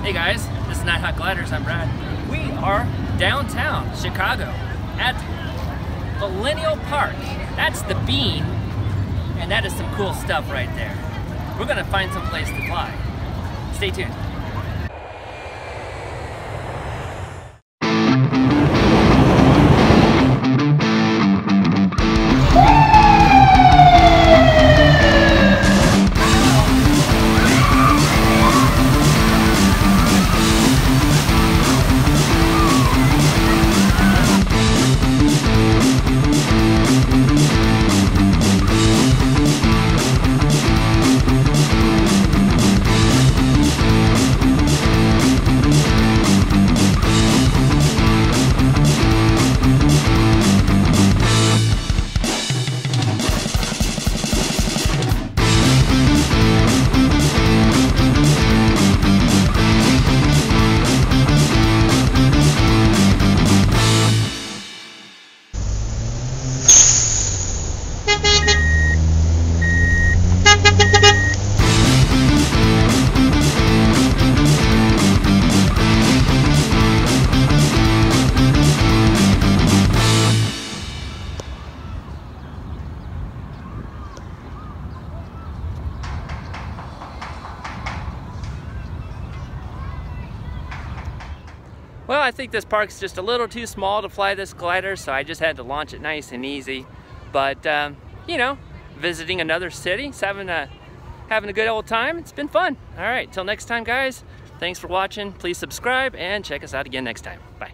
Hey guys, this is Nighthawk Gliders, I'm Brad. We are downtown Chicago at Millennial Park. That's the Bean, and that is some cool stuff right there. We're gonna find some place to fly. Stay tuned. Well, I think this park's just a little too small to fly this glider, so I just had to launch it nice and easy. But, you know, visiting another city, having a good old time, it's been fun. All right, till next time, guys, thanks for watching. Please subscribe and check us out again next time. Bye.